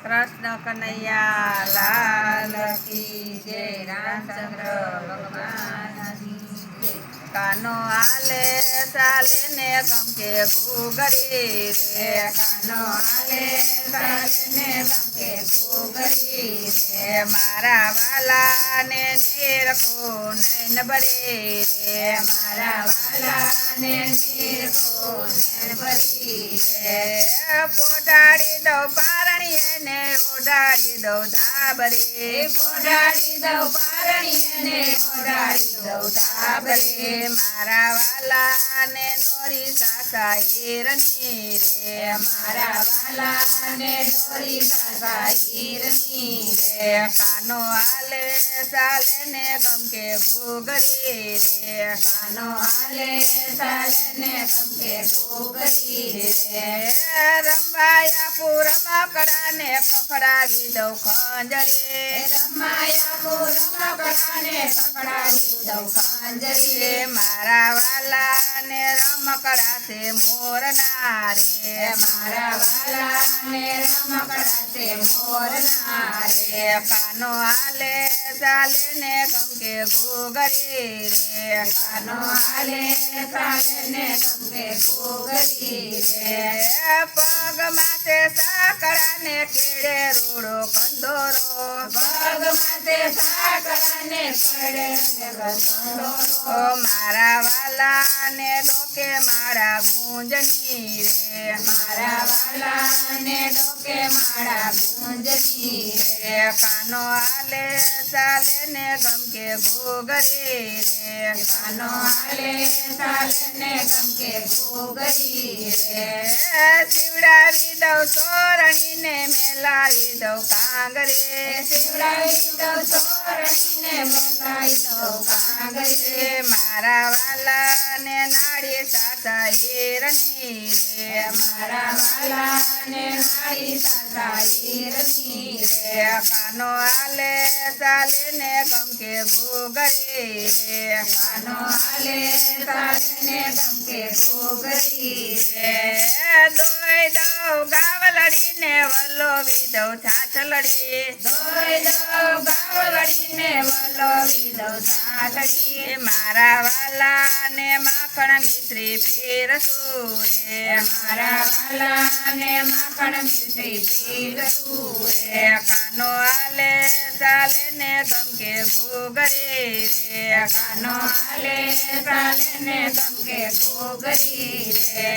कृष्ण कन्हैया लाल की जय। रामचंद्र भगवान की जय। कानो आले साले ने गम के घूगरी रे। कानो आले साले ने गम के घूगरी रे। मारा वाला ने नीर को नैन बड़े रे। मारा वाला ने नीर को नैन बड़ी रे। पोटाड़ी दो पारणिये ने ओडाड़ी दो धाबरे। पोटाड़ी दो पारणिये ने ओडाड़ी दो धाबरे। मारा वाला ने दोरी सासा हीरनी रे। मारा वाला ने दोरी सासा हीरनी रे। कानो आले साले ने गम के घूगरी रे। कानो आले साले ने गम के घूगरी रे। रमाया पूरमा कड़ा ने पकड़ावी दो खंजरे। रमाया पूरमा कड़ा ने पकड़ावी दो खंजरे। मारा वाला ने रमकड़ा से मोर नारे। मारा वाला ने रमकड़ा से मोर नारे। कानो आले साले ने गम के घूगरी रे। कानो आले साले ने गम के घूगरी रे। पग माथे साकड़ा ने केड़े रोड़ो कंदोरो। पग माथे साकड़ा ने केड़े कंदोरो। मारा वाला ने डोके मारा गूंजनी रे। मारा वाला ने डोके मारा गूंजनी रे। कानो आले साले ने गम के घूगरी रे। कानो आले साले ने गम के घूगरी रे। शिवडावी दो सोरणी ने मेलावी दो कांगरे। शिवडावी दो सोरणी ने मेलावी दो कांगरे। मारा वाला ने नाड़ी सासा हीरनी रे। मारा वाला ने नाड़ी सासा हीरनी रे। कानो आले साले ने गम के घूगरी रे। कानो आले साले ने गम के घूगरी रे। दोय दो गावलड़ी ने वलोवी दो छाछलड़ी। दोय दो गावलड़ी ने वलोवी दो छाछड़ी। मारा वाला ने माखण मिश्री पीरसू रे। मारा वाला ने माखण मिश्री पीरसू रे। कानो आले साले ने गम के घूगरी रे। कानो आले साले ने गम के घूगरी रे।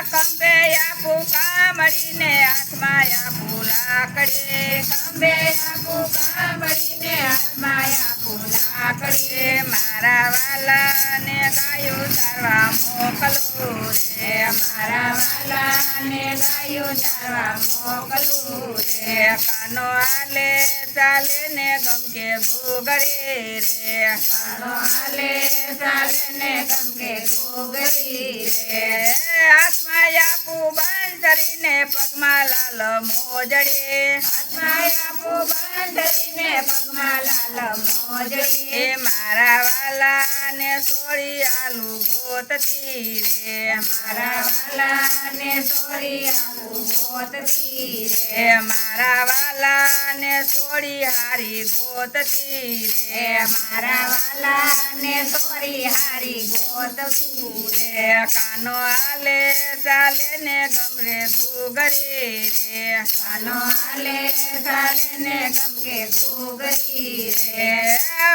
कंबे यापू कामड़ी ने आत्मा यापू लाकड़े। कंबे यापू कामड़ी ने आत्मा यापू लाकड़े। मारा वाला ने गायो चारवा मोकलू रे। मारा वाला ने गायो चारवा मोकलू रे। कानो आले साले ने गम के घूगरी रे। कानो आले साले ने गम के घूगरी रे। आत्मा यापू बांसरी ने पगमा लाल मोजड़े। आत्मा यापू बांसरी ने पगमा लाल मोजड़े। मारा वाला ने सोरी आलू गोतती रे। मारा वाला ने सोरी आलू गोतती रे। मारा वाला ने सोरी हारी गोतती रे। मारा वाला ने सोरी हारी गोतती रे। कानो आले साले ने गम रे घूगरी रे। कानो आले साले ने गम के घूगरी रे।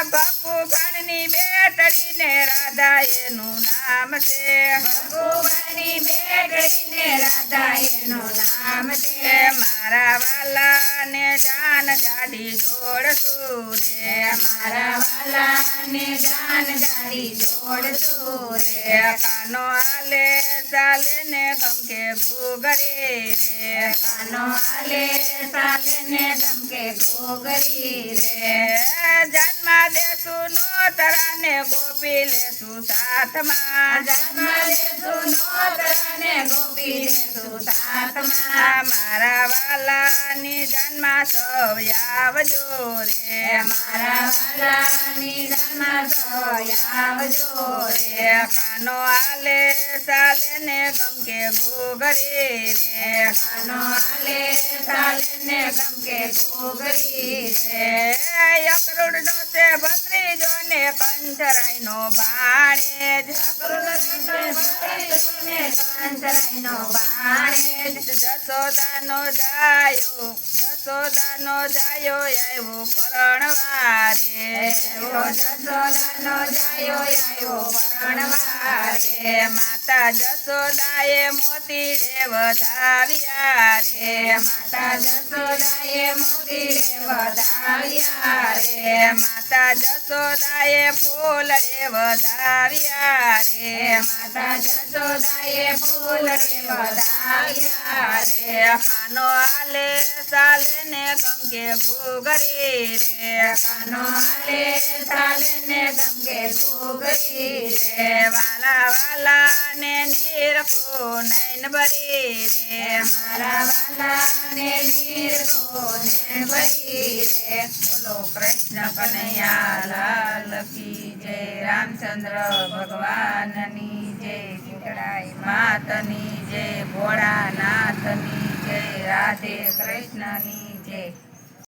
भगवानी बेटड़ी ने राधा एनु नाम से। भगवानी बेटड़ी ने राधा एनु नाम से। मारा वाला ने जान जाडी जोड़ सूरे। मारा वाला ने जान जाडी जोड़ सूरे। कानो आले साले ने गम के घूगरी रे। कानो आले साले ने गम के घूगरी रे। जन्मा दे सुनो तरा ने गोपी ले सु साथ माँ। जन्मा दे सुनो तरा ने गोपी ले सु साथ माँ। मारा वाला नि जन्मा सौ यावजो रे। मारा वाला नि जन्मा सौ यावजो रे। कानो आले साले ने गम के घूगरी रे। कानो હાલે ચાલે ને ગમકે ઘૂઘરી રે અકરુડનો છે ભત્રીજો ને કંઠરાઈનો ભાણેજ કંઠરાઈનો ભાણેજ જશોદાનો જાયો આવ્યો પરણવારે જશોદાનો જાયો આવ્યો પરણવારે માતા જશોદાએ મોતી રે વધાવ્યા રે માતા જશોદાએ મોતી રે વધાવ્યા રે માતા જશોદાએ ફૂલ રે વધાવ્યા રે માતા જશોદાએ ફૂલ રે વધાવ્યા રે કાનો આલે ચાલે ને ગમકે ઘૂઘરી રે કાનો આલે ચાલે ને ગમકે ઘૂઘરી રે વાલા વાલા ને નીરખો નૈન ભરી રે મારા વાલા ને નીરખો નૈન ભરી રે બોલો કૃષ્ણ કનૈયા લાલ કી જય રામચંદ્ર ભગવાનની જય શીતળાઈ માતની જય ભોળાનાથની જય રાધે કૃષ્ણની જય